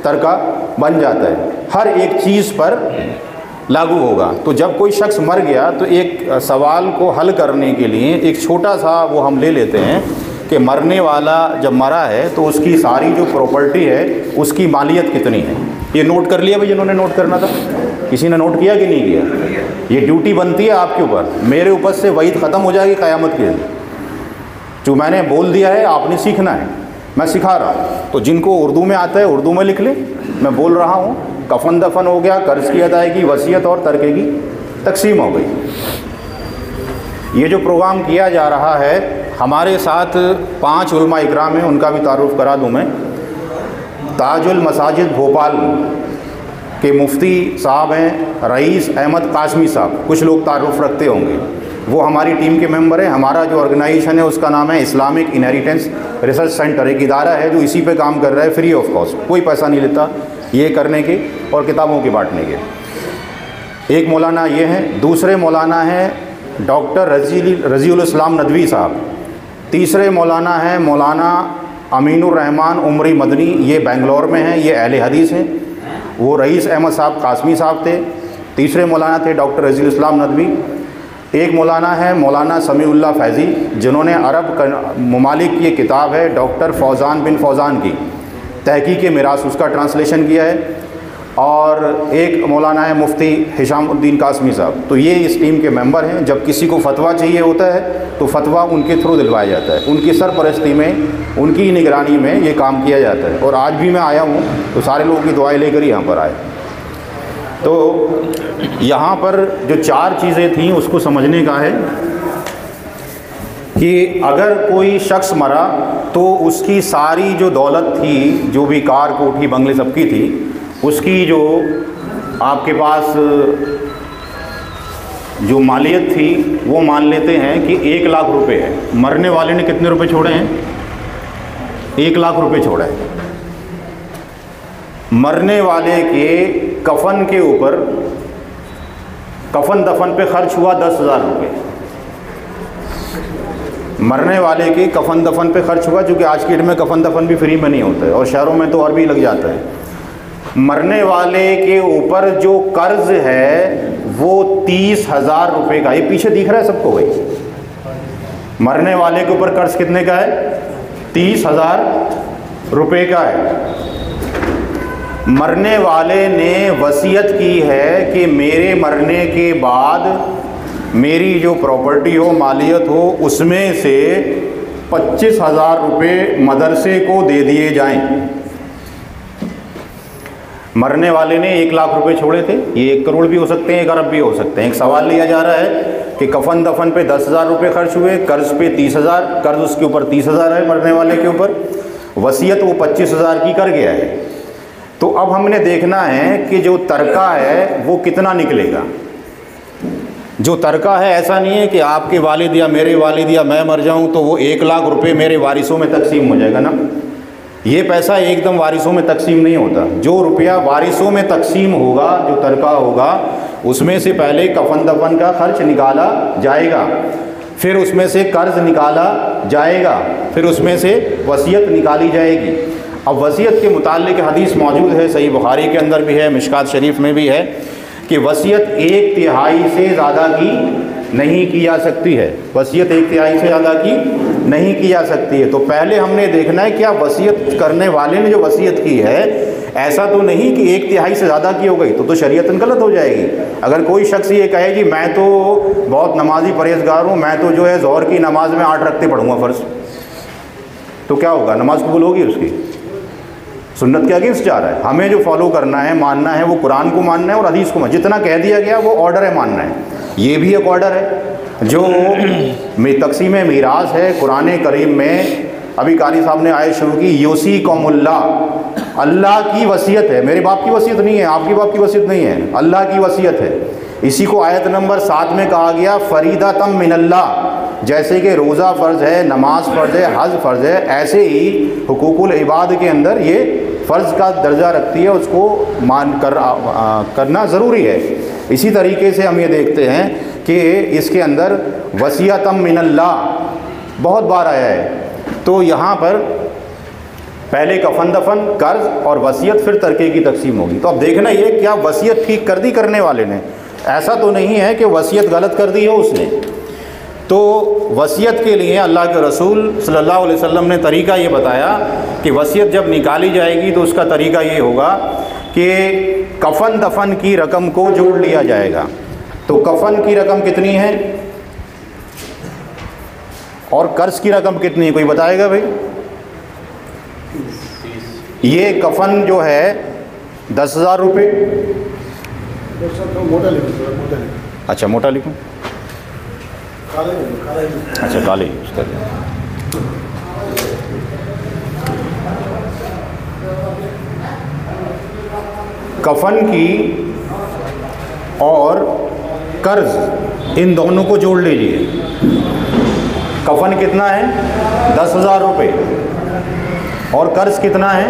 तरका बन जाता है। हर एक चीज़ पर लागू होगा। तो जब कोई शख्स मर गया तो एक सवाल को हल करने के लिए एक छोटा सा वो हम ले लेते हैं कि मरने वाला जब मरा है तो उसकी सारी जो प्रॉपर्टी है उसकी मालियत कितनी है। ये नोट कर लिया भाई, जिन्होंने नोट करना था, किसी ने नोट किया कि नहीं किया? ये ड्यूटी बनती है आपके ऊपर, मेरे ऊपर से वईद ख़त्म हो जाएगी क़यामत के दिन। जो मैंने बोल दिया है आपने सीखना है, मैं सिखा रहा हूँ। तो जिनको उर्दू में आता है उर्दू में लिख ले, मैं बोल रहा हूँ। कफन दफन हो गया, कर्ज़ की अदायगी, वसीयत और तरके की तकसीम हो गई। ये जो प्रोग्राम किया जा रहा है, हमारे साथ 5 उलमा इकराम हैं, उनका भी तारुफ़ करा दूँ मैं। ताजुल मसाजिद भोपाल के मुफ्ती साहब हैं रईस अहमद कासमी साहब, कुछ लोग तारुफ़ रखते होंगे, वो हमारी टीम के मेंबर हैं। हमारा जो ऑर्गेनाइजेशन है उसका नाम है इस्लामिक इनहेरिटेंस रिसर्च सेंटर, एक इदारा है जो इसी पे काम कर रहा है फ्री ऑफ कॉस्ट, कोई पैसा नहीं लेता ये करने के और किताबों के बांटने के। एक मौलाना ये हैं, दूसरे मौलाना हैं डॉक्टर रज़ीउल इस्लाम नदवी साहब, तीसरे मौलाना हैं मौलाना अमीनुर रहमान उमरी मदनी, ये बेंगलोर में हैं, ये अहले हदीस हैं। वो रईस अहमद साहब कासमी साहब थे। तीसरे मौलाना थे डॉक्टर रज़ीउल इस्लाम नदवी। एक मौलाना है मौलाना समीउल्लाह फैज़ी, जिन्होंने अरब ममालिक की किताब है डॉक्टर फौज़ान बिन फौज़ान की तहकीक मिरास, उसका ट्रांसलेशन किया है। और एक मौलाना है मुफ्ती हिशामुद्दीन कासमी साहब। तो ये इस टीम के मेंबर हैं। जब किसी को फतवा चाहिए होता है तो फतवा उनके थ्रू दिलवाया जाता है, उनकी सरपरस्ती में, उनकी निगरानी में ये काम किया जाता है। और आज भी मैं आया हूँ तो सारे लोगों की दुआएं लेकर ही यहाँ पर आए। तो यहाँ पर जो 4 चीज़ें थीं उसको समझने का है कि अगर कोई शख्स मरा तो उसकी सारी जो दौलत थी, जो भी कार कोठी बंगले सबकी थी, उसकी जो आपके पास जो मालियत थी वो मान लेते हैं कि 1 लाख रुपए है। मरने वाले ने कितने रुपए छोड़े हैं? 1 लाख रुपए छोड़ा है। मरने वाले के कफन के ऊपर, कफन दफन पे खर्च हुआ 10,000 रुपये। मरने वाले के कफन दफन पे खर्च हुआ, क्योंकि आज की डेट में कफन दफन भी फ्री में नहीं होता है और शहरों में तो और भी लग जाता है। मरने वाले के ऊपर जो कर्ज है वो 30,000 रुपये का, ये पीछे दिख रहा है सबको भाई। मरने वाले के ऊपर कर्ज कितने का है? 30,000 रुपये का है। मरने वाले ने वसीयत की है कि मेरे मरने के बाद मेरी जो प्रॉपर्टी हो, मालियत हो, उसमें से 25,000 रुपये मदरसे को दे दिए जाएं। मरने वाले ने 1 लाख रुपए छोड़े थे, ये 1 करोड़ भी हो सकते हैं, 1 अरब भी हो सकते हैं। एक सवाल लिया जा रहा है कि कफन दफन पे 10,000 रुपये खर्च हुए, कर्ज पे 30,000, कर्ज उसके ऊपर 30,000 है मरने वाले के ऊपर, वसीयत वो 25,000 की कर गया है। तो अब हमने देखना है कि जो तरका है वो कितना निकलेगा। जो तरका है ऐसा नहीं है कि आपके वालिद या मेरे वालिद या मैं मर जाऊं तो वो 1 लाख रुपए मेरे वारिसों में तकसीम हो जाएगा ना। ये पैसा एकदम वारिसों में तकसीम नहीं होता। जो रुपया वारिसों में तकसीम होगा, जो तरका होगा, उसमें से पहले कफन दफन का खर्च निकाला जाएगा, फिर उसमें से कर्ज निकाला जाएगा, फिर उसमें से वसीयत निकाली जाएगी। अब वसीयत के मुताल्लिक हदीस मौजूद है, सही बुखारी के अंदर भी है, मिशकात शरीफ में भी है कि वसीयत 1/3 से ज़्यादा की नहीं की जा सकती है। वसीयत 1/3 से ज़्यादा की नहीं की जा सकती है। तो पहले हमने देखना है क्या वसीयत करने वाले ने जो वसीयत की है, ऐसा तो नहीं कि 1/3 से ज़्यादा की हो गई तो शरीयतन गलत हो जाएगी। अगर कोई शख्स ये कहे कि मैं तो बहुत नमाजी परहेजगार हूँ, मैं तो जो है ज़ोहर की नमाज में 8 रखते पढ़ूँगा फ़र्ज़, तो क्या होगा? नमाज कबूल होगी उसकी? सुन्नत के अगेंस्ट जा रहा है। हमें जो फॉलो करना है, मानना है, वो कुरान को मानना है और हदीस को। जितना कह दिया गया वो ऑर्डर है मानना है। ये भी एक ऑर्डर है जो तकसीम मीरास है कुरान करीम में। अभी कारी साहब ने आयत शुरू की, यूसी कौमुल्ला, अल्लाह की वसीयत है, मेरे बाप की वसीयत नहीं है, आपकी बाप की वसीयत नहीं है, अल्लाह की वसीयत है। इसी को आयत नंबर 7 में कहा गया फरीदातम मिनल्लाह। जैसे कि रोज़ा फ़र्ज़ है, नमाज फ़र्ज़ है, हज फ़र्ज़ है, ऐसे ही हुकूकुल इबाद के अंदर ये फ़र्ज़ का दर्जा रखती है, उसको मान कर करना ज़रूरी है। इसी तरीके से हम ये देखते हैं कि इसके अंदर वसीयतम मिनल्लाह बहुत बार आया है। तो यहाँ पर पहले कफन दफन, कर्ज और वसीयत, फिर तरके की तकसीम होगी। तो अब देखना ये क्या वसीयत ठीक कर दी करने वाले ने, ऐसा तो नहीं है कि वसीयत गलत कर दी हो उसने। तो वसीयत के लिए अल्लाह के रसूल सल्लल्लाहु अलैहि वसल्लम ने तरीका ये बताया कि वसीयत जब निकाली जाएगी तो उसका तरीका ये होगा कि कफन दफन की रकम को जोड़ लिया जाएगा। तो कफन की रकम कितनी है और कर्ज की रकम कितनी है, कोई बताएगा भाई? ये कफन जो है 10,000 रुपये। अच्छा मोटा लिखूं? अच्छा काले यूज कर लें। कफन की और कर्ज इन दोनों को जोड़ लीजिए। कफन कितना है? 10,000 रुपये और कर्ज कितना है?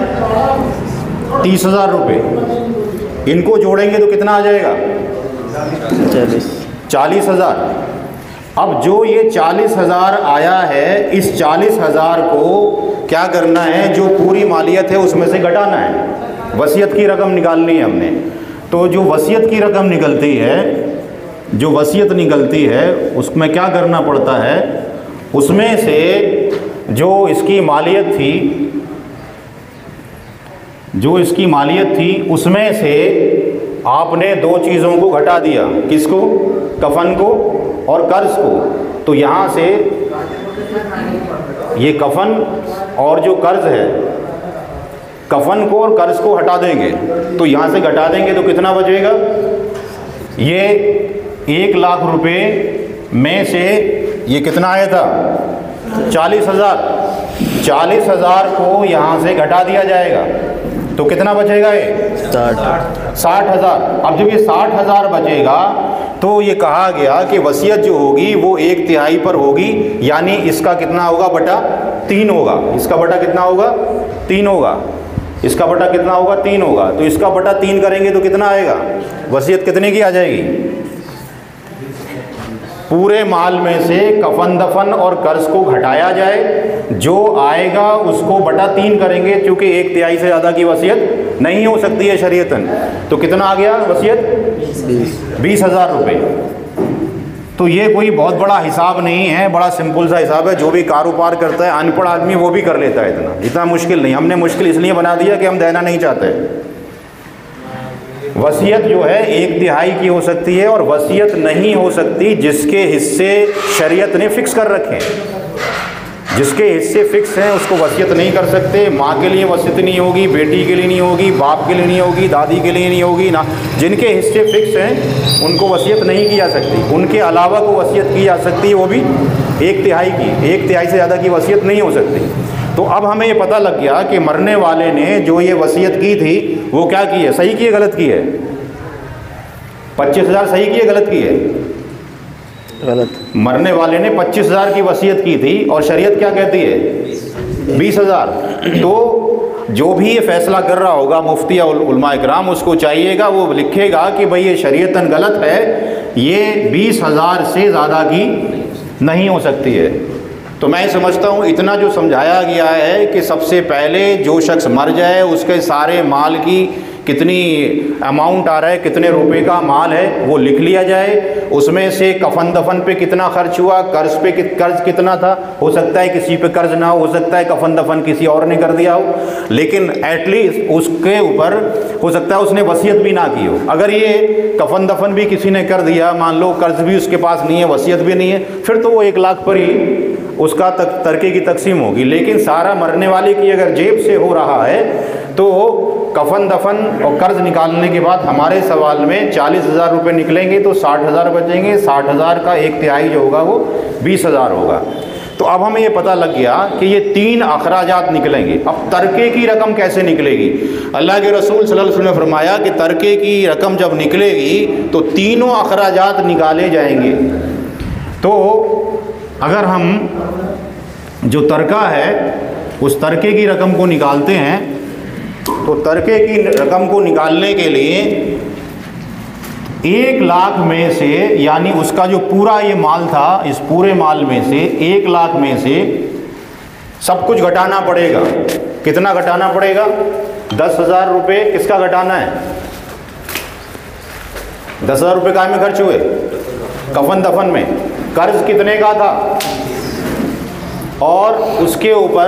30,000 रुपये। इनको जोड़ेंगे तो कितना आ जाएगा? 40,000। अब जो ये 40,000 आया है, इस 40,000 को क्या करना है, जो पूरी मालियत है उसमें से घटाना है। वसीयत की रकम निकालनी है हमने। तो जो वसीयत की रकम निकलती है, जो वसीयत निकलती है उसमें क्या करना पड़ता है, उसमें से जो इसकी मालियत थी, जो इसकी मालियत थी उसमें से आपने दो चीज़ों को घटा दिया। किसको? कफन को और कर्ज को। तो यहाँ से ये कफन और जो कर्ज है, कफन को और कर्ज को हटा देंगे। तो यहाँ से घटा देंगे तो कितना बचेगा? ये 1,00,000 रुपये में से ये कितना आया था? 40,000। 40,000 को यहाँ से घटा दिया जाएगा तो कितना बचेगा? ये 60,000। अब जब ये 60,000 बचेगा तो ये कहा गया कि वसीयत जो होगी वो 1/3 पर होगी, यानी इसका कितना होगा? बटा 3 होगा। इसका बटा कितना होगा? 3 होगा। इसका बटा कितना होगा? 3 होगा। तो इसका बटा 3 करेंगे तो कितना आएगा? वसीयत कितने की आ जाएगी? पूरे माल में से कफन दफन और कर्ज को घटाया जाए, जो आएगा उसको बटा 3 करेंगे, क्योंकि 1/3 से ज़्यादा की वसीयत नहीं हो सकती है शरीयतन। तो कितना आ गया वसीयत? 20,000 रुपये। तो ये कोई बहुत बड़ा हिसाब नहीं है, बड़ा सिंपल सा हिसाब है। जो भी कारोबार करता है, अनपढ़ आदमी, वो भी कर लेता है। इतना मुश्किल नहीं। हमने मुश्किल इसलिए बना दिया कि हम देना नहीं चाहते। वसीयत जो है 1/3 की हो सकती है और वसीयत नहीं हो सकती जिसके हिस्से शरीयत ने फिक्स कर रखे हैं। जिसके हिस्से फिक्स हैं उसको वसीयत नहीं कर सकते। माँ के लिए वसीयत नहीं होगी, बेटी के लिए नहीं होगी, बाप के लिए नहीं होगी, दादी के लिए नहीं होगी ना। जिनके हिस्से फिक्स हैं उनको वसीयत नहीं की जा सकती। उनके अलावा को वसीयत की जा सकती है, वो भी 1/3 की। 1/3 से ज़्यादा की वसीयत नहीं हो सकती। तो अब हमें ये पता लग गया कि मरने वाले ने जो ये वसीयत की थी वो क्या की है? सही की है, गलत की है? 25,000 सही की है, गलत की है? गलत। मरने वाले ने 25,000 की वसीयत की थी और शरीयत क्या कहती है? 20,000। तो जो भी ये फैसला कर रहा होगा मुफ्ती या उलमा इकराम, उसको चाहिएगा वो लिखेगा कि भाई ये शरीयतन गलत है, ये 20,000 से ज़्यादा की नहीं हो सकती है। तो मैं समझता हूँ इतना जो समझाया गया है कि सबसे पहले जो शख्स मर जाए उसके सारे माल की कितनी अमाउंट आ रहा है, कितने रुपए का माल है, वो लिख लिया जाए। उसमें से कफन दफन पे कितना खर्च हुआ, कर्ज पे कर्ज कितना था। हो सकता है किसी पे कर्ज ना हो सकता है कफन दफन किसी और ने कर दिया हो, लेकिन एटलीस्ट उसके ऊपर हो सकता है उसने वसीयत भी ना की हो। अगर ये कफन दफन भी किसी ने कर दिया, मान लो कर्ज भी उसके पास नहीं है, वसीयत भी नहीं है, फिर तो वो 1,00,000 पर ही उसका तरके की तकसीम होगी। लेकिन सारा मरने वाले की अगर जेब से हो रहा है तो कफन दफन और कर्ज निकालने के बाद हमारे सवाल में 40,000 रुपये निकलेंगे तो 60,000 बचेंगे। 60,000 का 1/3 जो होगा वो 20,000 होगा। तो अब हमें ये पता लग गया कि ये 3 अखराजात निकलेंगे। अब तरके की रकम कैसे निकलेगी? अल्लाह के रसूल सल्लल्लाहु अलैहि वसल्लम ने फरमाया कि तरके की रकम जब निकलेगी तो तीनों अखराजात निकाले जाएंगे। तो अगर हम जो तरका है उस तरके की रकम को निकालते हैं तो तरके की रकम को निकालने के लिए 1,00,000 में से, यानी उसका जो पूरा ये माल था, इस पूरे माल में से 1,00,000 में से सब कुछ घटाना पड़ेगा। कितना घटाना पड़ेगा? 10,000 रुपये किसका घटाना है? 10,000 रुपये काय में खर्च हुए? कफन दफन में। कर्ज कितने का था? और उसके ऊपर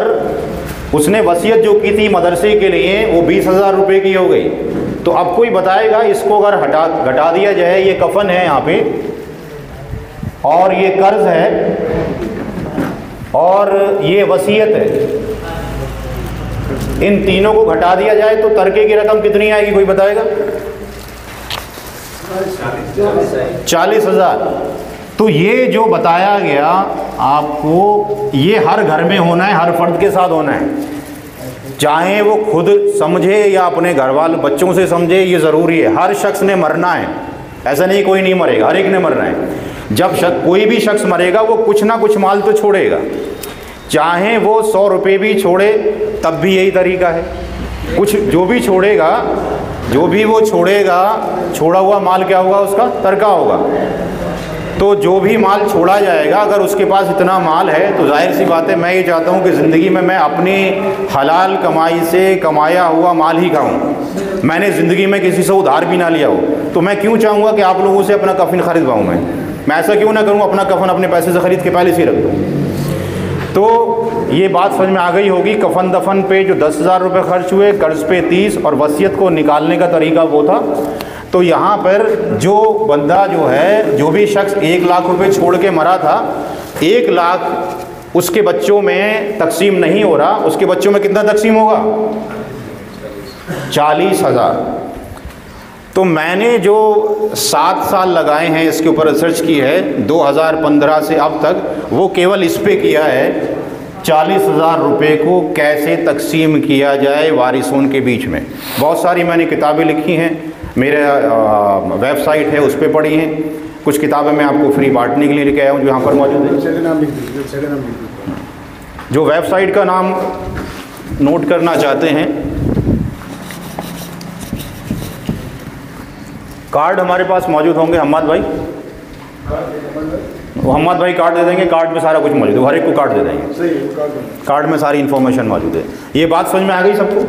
उसने वसीयत जो की थी मदरसे के लिए वो 20,000 रुपये की हो गई। तो अब कोई बताएगा इसको अगर घटा दिया जाए, ये कफन है यहाँ पे और ये कर्ज है और ये वसीयत है, इन तीनों को घटा दिया जाए तो तरके की रकम कितनी आएगी? कोई बताएगा? 40,000। तो ये जो बताया गया आपको, ये हर घर में होना है, हर फर्द के साथ होना है, चाहे वो खुद समझे या अपने घर वाले बच्चों से समझे, ये ज़रूरी है। हर शख्स ने मरना है, ऐसा नहीं कोई नहीं मरेगा, हर एक ने मरना है। जब कोई भी शख्स मरेगा वो कुछ ना कुछ माल तो छोड़ेगा, चाहे वो 100 रुपये भी छोड़े तब भी यही तरीका है। कुछ जो भी छोड़ेगा, जो भी वो छोड़ेगा, छोड़ा हुआ माल क्या होगा? उसका तरका होगा। तो जो भी माल छोड़ा जाएगा, अगर उसके पास इतना माल है तो जाहिर सी बात है, मैं ये चाहता हूँ कि ज़िंदगी में मैं अपनी हलाल कमाई से कमाया हुआ माल ही खाऊँ, मैंने ज़िंदगी में किसी से उधार भी ना लिया हो। तो मैं क्यों चाहूँगा कि आप लोगों से अपना कफन खरीदवाऊँ? मैं ऐसा क्यों ना करूँ, अपना कफन अपने पैसे से ख़रीद के पहले से ही रख दूँ। तो ये बात समझ में आ गई होगी। कफन दफन पे जो 10,000 रुपये खर्च हुए, कर्ज पे 30 और वसीयत को निकालने का तरीका वो था। तो यहाँ पर जो बंदा जो है, जो भी शख्स 1 लाख रुपए छोड़ के मरा था, 1 लाख उसके बच्चों में तकसीम नहीं हो रहा, उसके बच्चों में कितना तकसीम होगा? 40,000। तो मैंने जो 7 साल लगाए हैं इसके ऊपर रिसर्च की है 2015 से अब तक, वो केवल इस पे किया है 40,000 रुपये को कैसे तकसीम किया जाए वारिसों के बीच में। बहुत सारी मैंने किताबें लिखी हैं, मेरे वेबसाइट है उस पर पढ़ी हैं। कुछ किताबें मैं आपको फ्री बांटने के लिए लेके आया हूँ जो यहाँ पर मौजूद है। जो वेबसाइट का नाम नोट करना चाहते हैं, कार्ड हमारे पास मौजूद होंगे। हम्मद भाई, मोहम्मद भाई कार्ड दे देंगे, कार्ड में सारा कुछ मौजूद है, हर एक को कार्ड दे देंगे, कार्ड में सारी इन्फॉर्मेशन मौजूद है। ये बात समझ में आ गई सबको?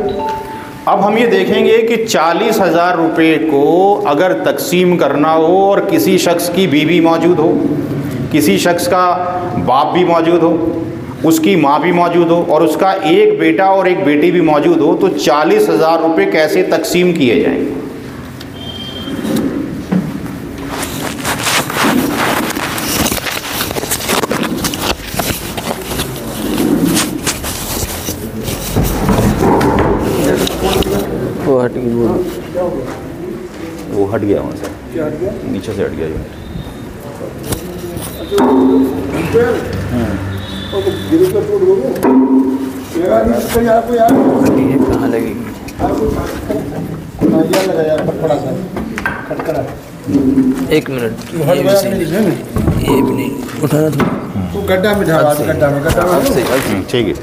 अब हम ये देखेंगे कि 40,000 रुपये को अगर तकसीम करना हो और किसी शख्स की बीवी मौजूद हो, किसी शख्स का बाप भी मौजूद हो, उसकी माँ भी मौजूद हो और उसका एक बेटा और एक बेटी भी मौजूद हो, तो 40,000 रुपये कैसे तकसीम किए जाएँ? वो हट गया वहाँ से, नीचे से हट गया यूनिट। कहाँ लगेगी? एक मिनट, ये भी नहीं उठाना था, गड्ढा में ठीक है।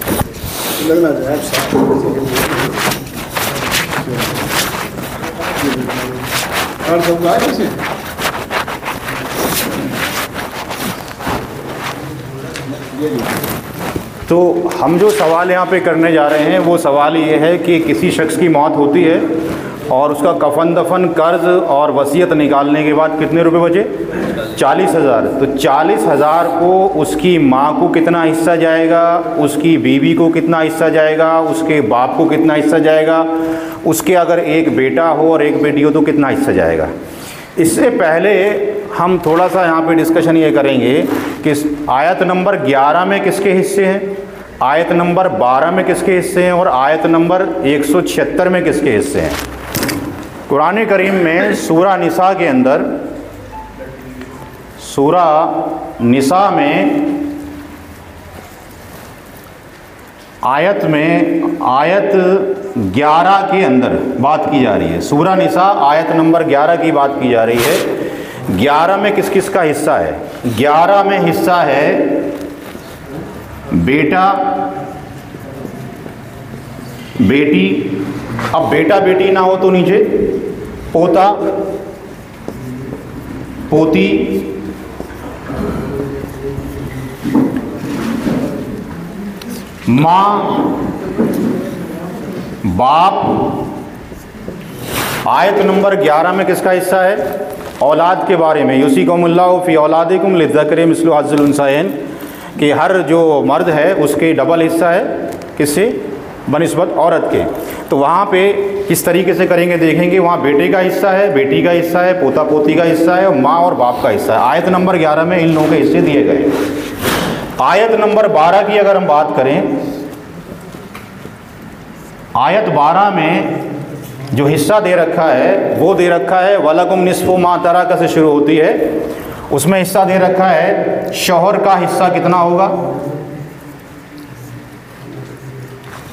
और सब आए कैसे? तो हम जो सवाल यहाँ पे करने जा रहे हैं वो सवाल ये है कि किसी शख्स की मौत होती है और उसका कफन दफन, कर्ज और वसीयत निकालने के बाद कितने रुपए बचे? 40,000। तो 40,000 को उसकी माँ को कितना हिस्सा जाएगा, उसकी बीवी को कितना हिस्सा जाएगा, उसके बाप को कितना हिस्सा जाएगा, उसके अगर एक बेटा हो और एक बेटी हो तो कितना हिस्सा जाएगा। इससे पहले हम थोड़ा सा यहाँ पे डिस्कशन ये करेंगे कि आयत नंबर 11 में किसके हिस्से हैं, आयत नंबर 12 में किसके हिस्से हैं और आयत नंबर 176 में किसके हिस्से हैं। कुरान करीम में सूरा निसा के अंदर, सूरा निसा में आयत 11 के अंदर बात की जा रही है। सूरा निसा आयत नंबर 11 की बात की जा रही है। 11 में किस किस का हिस्सा है? 11 में हिस्सा है बेटा, बेटी, अब बेटा बेटी ना हो तो नीचे पोता, पोती, माँ, बाप। आयत नंबर 11 में किसका हिस्सा है? औलाद के बारे में। युसीकुमुल्लाहु फी औलादिकुम लिज़्ज़करि मिस्लु हज़्ज़िल उन्सयैन, कि हर जो मर्द है उसके डबल हिस्सा है, किससे? बनिस्बत औरत के। तो वहाँ पे किस तरीके से करेंगे देखेंगे। वहाँ बेटे का हिस्सा है, बेटी का हिस्सा है, पोता पोती का हिस्सा है और माँ और बाप का हिस्सा है। आयत नंबर 11 में इन लोगों के हिस्से दिए गए। आयत नंबर 12 की अगर हम बात करें, आयत 12 में जो हिस्सा दे रखा है वो दे रखा है वलकुम निस्फु मा तरक से शुरू होती है। उसमें हिस्सा दे रखा है शौहर का हिस्सा कितना होगा,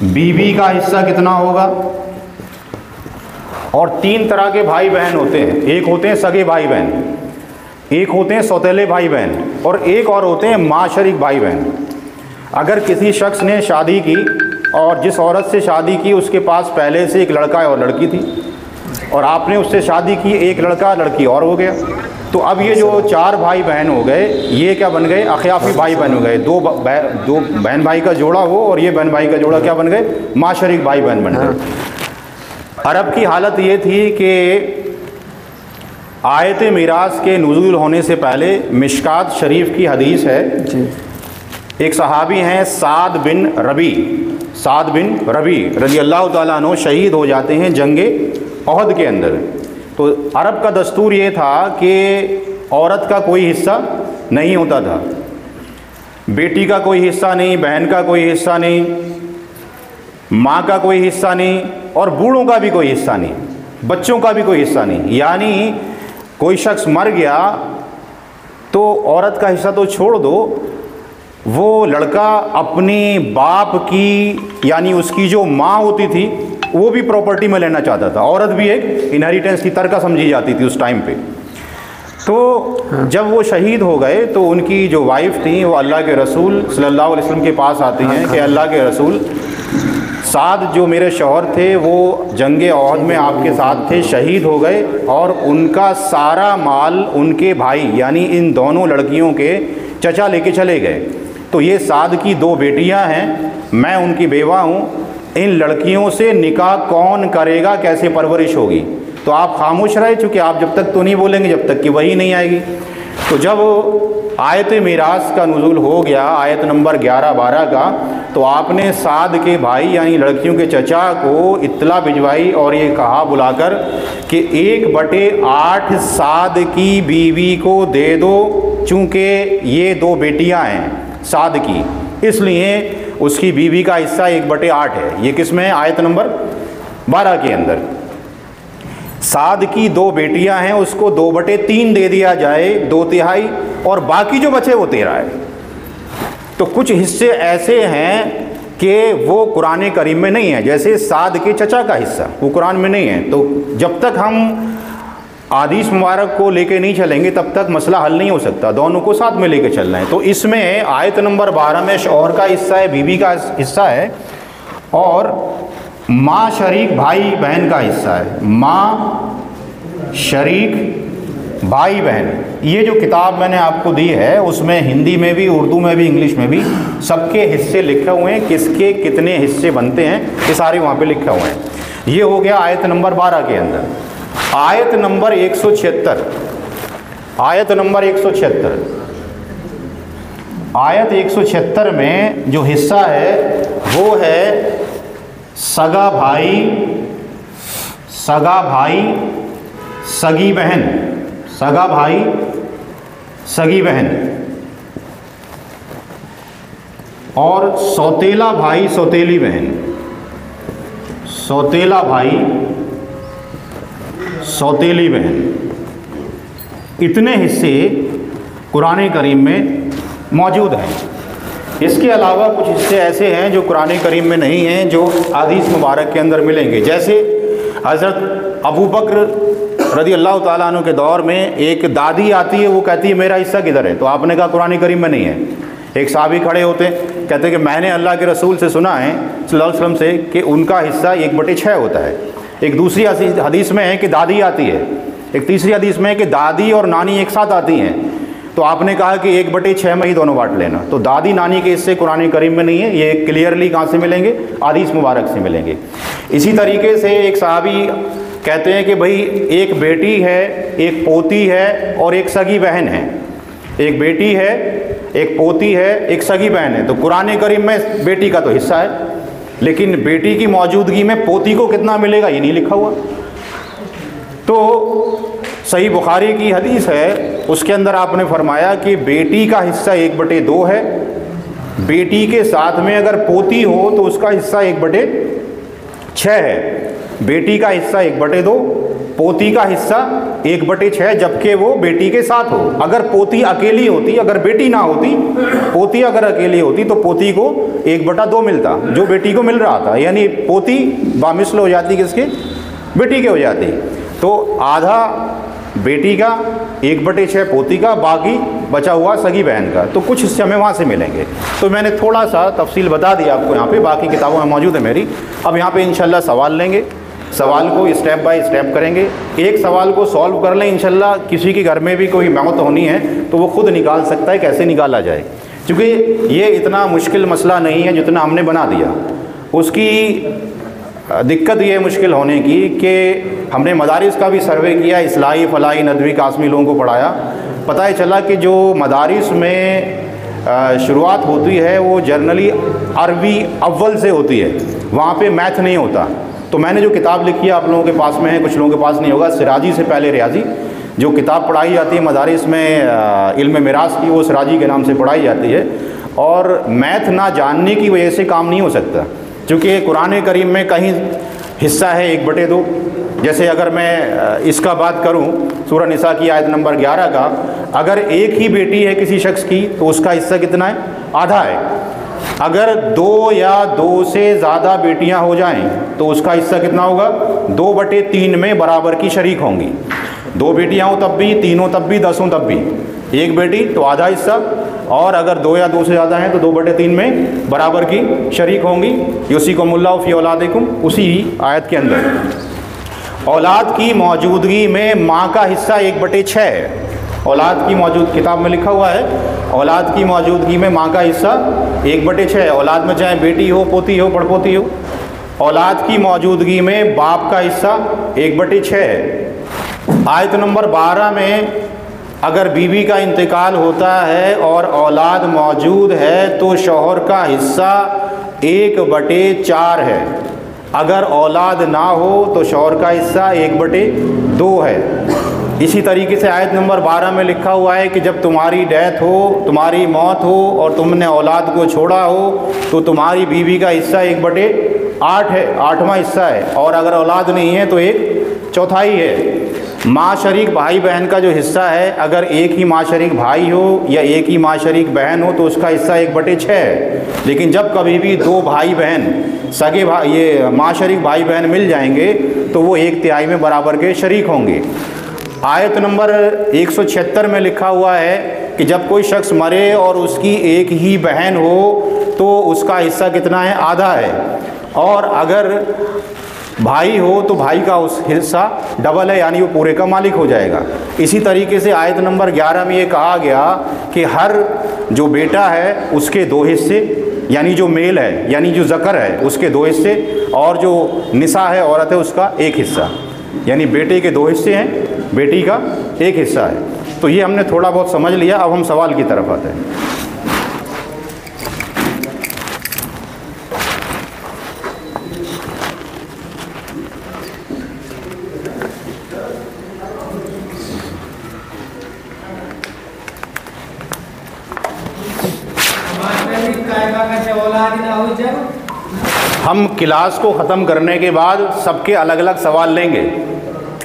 बीवी का हिस्सा कितना होगा, और 3 तरह के भाई बहन होते हैं। एक होते हैं सगे भाई बहन, एक होते हैं सौतेले भाई बहन, और एक और होते हैं माशरिक भाई बहन। अगर किसी शख्स ने शादी की और जिस औरत से शादी की उसके पास पहले से एक लड़का और लड़की थी, और आपने उससे शादी की, एक लड़का लड़की और हो गया, तो अब ये जो 4 भाई बहन हो गए ये क्या बन गए? अखियाफी भाई बहन हो गए। दो बहन भाई का जोड़ा वो और ये बहन भाई का जोड़ा क्या बन गए? माशरिक भाई बहन बन गए। अरब की हालत ये थी कि आयत मीरास के नुज़ूल होने से पहले मिशकात शरीफ की हदीस है, एक सहाबी हैं साद बिन रबी रज़ी अल्लाह ताला अन्हु शहीद हो जाते हैं जंगे ओहद के अंदर। तो अरब का दस्तूर ये था कि औरत का कोई हिस्सा नहीं होता था, बेटी का कोई हिस्सा नहीं, बहन का कोई हिस्सा नहीं, माँ का कोई हिस्सा नहीं, और बूढ़ों का भी कोई हिस्सा नहीं, बच्चों का भी कोई हिस्सा नहीं। यानी कोई शख्स मर गया तो औरत का हिस्सा तो छोड़ दो, वो लड़का अपने बाप की यानी उसकी जो माँ होती थी वो भी प्रॉपर्टी में लेना चाहता था। औरत भी एक इनहेरिटेंस की तरह समझी जाती थी उस टाइम पे। तो जब वो शहीद हो गए तो उनकी जो वाइफ थी वो अल्लाह के रसूल सल्लल्लाहु अलैहि वसल्लम के पास आती हैं कि अल्लाह के रसूल, साद जो मेरे शौहर थे वो जंगे ओहद में आपके साथ थे, शहीद हो गए, और उनका सारा माल उनके भाई यानी इन दोनों लड़कियों के चचा लेके चले गए। तो ये साद की 2 बेटियां हैं, मैं उनकी बेवा हूँ, इन लड़कियों से निकाह कौन करेगा, कैसे परवरिश होगी? तो आप खामोश रहे, चूँकि आप जब तक तो नहीं बोलेंगे जब तक कि वही नहीं आएगी। तो जब आयत मीरास का नुज़ूल हो गया, आयत नंबर 11-12 का, तो आपने साद के भाई यानी लड़कियों के चचा को इत्तला भिजवाई और ये कहा बुलाकर कि 1/8 साद की बीवी को दे दो, चूँकि ये 2 बेटियां हैं साद की, इसलिए उसकी बीवी का हिस्सा 1/8 है। ये किस में है? आयत नंबर 12 के अंदर। साद की 2 बेटियां हैं, उसको 2/3 दे दिया जाए, 2/3, और बाकी जो बचे वो 13 है। तो कुछ हिस्से ऐसे हैं कि वो कुरान करीम में नहीं है, जैसे साद के चचा का हिस्सा वो कुरान में नहीं है। तो जब तक हम आदीस मुबारक को लेके नहीं चलेंगे तब तक मसला हल नहीं हो सकता, दोनों को साथ में लेके चलना है। तो इसमें आयत नंबर 12 में शौहर का हिस्सा है, बीवी का हिस्सा है, और माँ शरीक भाई बहन का हिस्सा है। माँ शरीक भाई बहन, ये जो किताब मैंने आपको दी है उसमें हिंदी में भी, उर्दू में भी, इंग्लिश में भी सबके हिस्से लिखे हुए हैं, किसके कितने हिस्से बनते हैं ये सारे वहाँ पे लिखे हुए हैं। ये हो गया आयत नंबर 12 के अंदर। आयत नंबर 176, आयत नंबर 176, आयत 176 में जो हिस्सा है वो है सगा भाई, सगी बहन, सगा भाई सगी बहन, और सौतेला भाई सौतेली बहन, सौतेला भाई सौतेली बहन। इतने हिस्से कुरान करीम में मौजूद हैं। इसके अलावा कुछ हिस्से ऐसे हैं जो कुरान करीम में नहीं हैं, जो हदीस मुबारक के अंदर मिलेंगे। जैसे हज़रत अबू बकर रज़ी अल्लाह ताला अन्हु के दौर में एक दादी आती है, वो कहती है मेरा हिस्सा किधर है? तो आपने कहा कुरान करीम में नहीं है। एक साहबी खड़े होते कहते कि मैंने अल्लाह के रसूल से सुना है सल्लल्लाहु अलैहि वसल्लम से कि उनका हिस्सा 1/6 होता है। एक दूसरी हदीस में है कि दादी आती है, एक तीसरी हदीस में है कि दादी और नानी एक साथ आती हैं, तो आपने कहा कि 1/6 में ही दोनों बांट लेना। तो दादी नानी के हिस्से कुरान करीम में नहीं है, ये क्लियरली कहाँ से मिलेंगे? हदीस मुबारक से मिलेंगे। इसी तरीके से एक सहाबी कहते हैं कि भाई एक बेटी है, एक पोती है और एक सगी बहन है। एक बेटी है, एक पोती है, एक सगी बहन है। तो कुरान करीम में बेटी का तो हिस्सा है, लेकिन बेटी की मौजूदगी में पोती को कितना मिलेगा ये नहीं लिखा हुआ। तो सही बुखारी की हदीस है, उसके अंदर आपने फरमाया कि बेटी का हिस्सा 1/2 है। बेटी के साथ में अगर पोती हो तो उसका हिस्सा 1/6 है। बेटी का हिस्सा 1/2, पोती का हिस्सा 1/6, जबकि वो बेटी के साथ हो। अगर पोती अकेली होती, अगर बेटी ना होती, पोती अगर अकेली होती तो पोती को 1/2 मिलता जो बेटी को मिल रहा था, यानी पोती बामिसल हो जाती किसके? बेटी के हो जाती। तो आधा बेटी का, 1/6 पोती का, बाकी बचा हुआ सगी बहन का। तो कुछ हिस्से हमें वहाँ से मिलेंगे। तो मैंने थोड़ा सा तफसील बता दिया आपको यहाँ पे, बाकी किताबों में मौजूद है मेरी। अब यहाँ पे इंशाल्लाह सवाल लेंगे, सवाल को स्टेप बाय स्टेप करेंगे। एक सवाल को सॉल्व कर लें इंशाल्लाह। किसी के घर में भी कोई मौत होनी है तो वो खुद निकाल सकता है कैसे निकाला जाए, क्योंकि ये इतना मुश्किल मसला नहीं है जितना हमने बना दिया। उसकी दिक्कत ये मुश्किल होने की कि हमने मदारिस का भी सर्वे किया, इस्लाही, फलाही, नदवी, कासमी लोगों को पढ़ाया। पता है चला कि जो मदारिस में शुरुआत होती है वो जनरली अरबी अव्वल से होती है, वहाँ पे मैथ नहीं होता। तो मैंने जो किताब लिखी है आप लोगों के पास में है, कुछ लोगों के पास नहीं होगा, सिराजी से पहले रियाजी, जो किताब पढ़ाई जाती है मदारिस में इल्म मिरास की, वो सिराजी के नाम से पढ़ाई जाती है। और मैथ ना जानने की वजह से काम नहीं हो सकता, क्योंकि कुरान करीम में कहीं हिस्सा है 1/2। जैसे अगर मैं इसका बात करूं, सूरह निसा की आयत नंबर 11 का, अगर एक ही बेटी है किसी शख्स की तो उसका हिस्सा कितना है? आधा है। अगर 2 या 2 से ज़्यादा बेटियां हो जाएं तो उसका हिस्सा कितना होगा? 2/3 में बराबर की शरीक होंगी। 2 बेटियां हो तब भी, 3 हो तब भी, 10 हो तब भी। एक बेटी तो आधा हिस्सा, और अगर 2 या 2 से ज़्यादा हैं तो 2/3 में बराबर की शरीक होंगी। युसिकुमुल्लाहु फी औलादिकुम, उसी आयत के अंदर औलाद की मौजूदगी में माँ का हिस्सा 1/6 है। औलाद की किताब में लिखा हुआ है, औलाद की मौजूदगी में माँ का हिस्सा 1/6 है। औलाद में चाहे बेटी हो, पोती हो, पड़पोती हो। औलाद की मौजूदगी में बाप का हिस्सा 1/6 है। आयत नंबर 12 में अगर बीवी का इंतकाल होता है और औलाद मौजूद है तो शौहर का हिस्सा 1/4 है। अगर औलाद ना हो तो शौहर का हिस्सा 1/2 है। इसी तरीके से आयत नंबर 12 में लिखा हुआ है कि जब तुम्हारी डेथ हो, तुम्हारी मौत हो और तुमने औलाद को छोड़ा हो तो तुम्हारी बीवी का हिस्सा 1/8 है, 8वां हिस्सा है। और अगर औलाद नहीं है तो 1/4 है। माँ शरीक भाई बहन का जो हिस्सा है, अगर एक ही माँ शरीक भाई हो या एक ही माँ शरीक बहन हो तो उसका हिस्सा 1/6 है। लेकिन जब कभी भी 2 भाई बहन सगे भाई, ये माँ शरीक भाई बहन मिल जाएंगे तो वो 1/3 में बराबर के शरीक होंगे। आयत नंबर 176 में लिखा हुआ है कि जब कोई शख्स मरे और उसकी एक ही बहन हो तो उसका हिस्सा कितना है? आधा है। और अगर भाई हो तो भाई का उस हिस्सा डबल है, यानी वो पूरे का मालिक हो जाएगा। इसी तरीके से आयत नंबर 11 में ये कहा गया कि हर जो बेटा है उसके 2 हिस्से, यानी जो मेल है, यानी जो ज़कर है उसके 2 हिस्से, और जो निसा है, औरत है, उसका 1 हिस्सा। यानी बेटे के 2 हिस्से हैं, बेटी का 1 हिस्सा है। तो ये हमने थोड़ा बहुत समझ लिया। अब हम सवाल की तरफ आते हैं। हम क्लास को ख़त्म करने के बाद सबके अलग अलग सवाल लेंगे।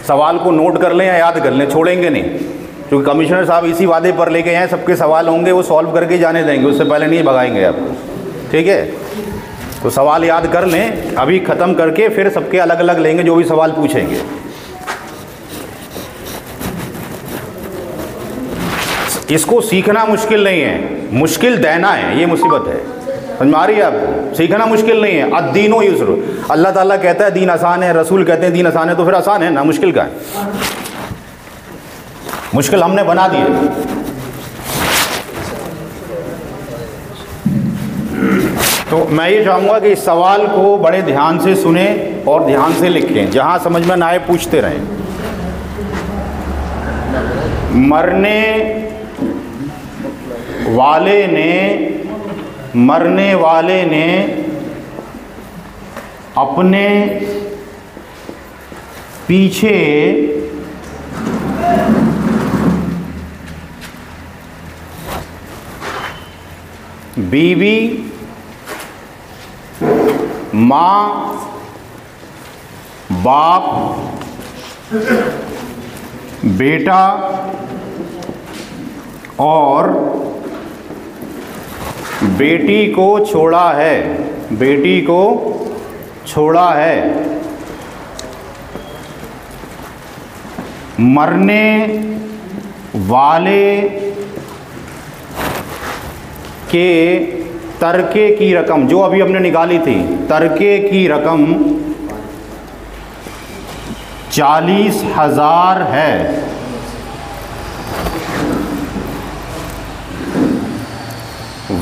सवाल को नोट कर लें या याद कर लें, छोड़ेंगे नहीं, क्योंकि कमिश्नर साहब इसी वादे पर लेके आए सबके सवाल होंगे, वो सॉल्व करके जाने देंगे, उससे पहले नहीं भगाएंगे आपको। ठीक है, तो सवाल याद कर लें, अभी ख़त्म करके फिर सबके अलग अलग लेंगे जो भी सवाल पूछेंगे। इसको सीखना मुश्किल नहीं है, मुश्किल देना है, ये मुसीबत है। समझ में आ रही है आपको? सीखना मुश्किल नहीं है। अद्दीनो युस्र, अल्लाह ताला कहता है दीन आसान है, रसूल कहते हैं दीन आसान है, तो फिर आसान है ना, मुश्किल का है? मुश्किल हमने बना दिए। तो मैं ये चाहूँगा कि इस सवाल को बड़े ध्यान से सुने और ध्यान से लिखें, जहाँ समझ में ना आए पूछते रहें। मरने वाले ने अपने पीछे बीवी, माँ, बाप, बेटा और बेटी को छोड़ा है, बेटी को छोड़ा है। मरने वाले के तरके की रकम, जो अभी हमने निकाली थी, तरके की रकम 40,000 है।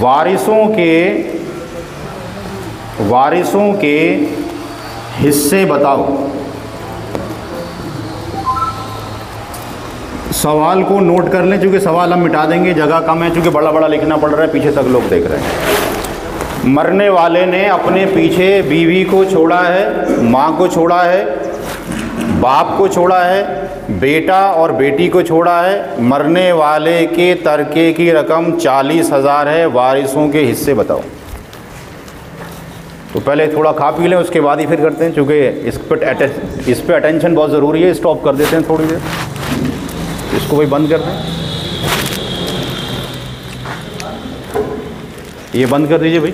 वारिसों के हिस्से बताओ। सवाल को नोट कर लें, क्योंकि सवाल हम मिटा देंगे, जगह कम है, क्योंकि बड़ा बड़ा लिखना पड़ रहा है, पीछे तक लोग देख रहे हैं। मरने वाले ने अपने पीछे बीवी को छोड़ा है, माँ को छोड़ा है, बाप को छोड़ा है, बेटा और बेटी को छोड़ा है। मरने वाले के तरके की रकम 40,000 है। वारिसों के हिस्से बताओ। तो पहले थोड़ा खा पी लें, उसके बाद ही फिर करते हैं, क्योंकि इस पे अटेंशन बहुत ज़रूरी है। स्टॉप कर देते हैं थोड़ी देर, इसको भाई बंद कर दें, ये बंद कर दीजिए भाई।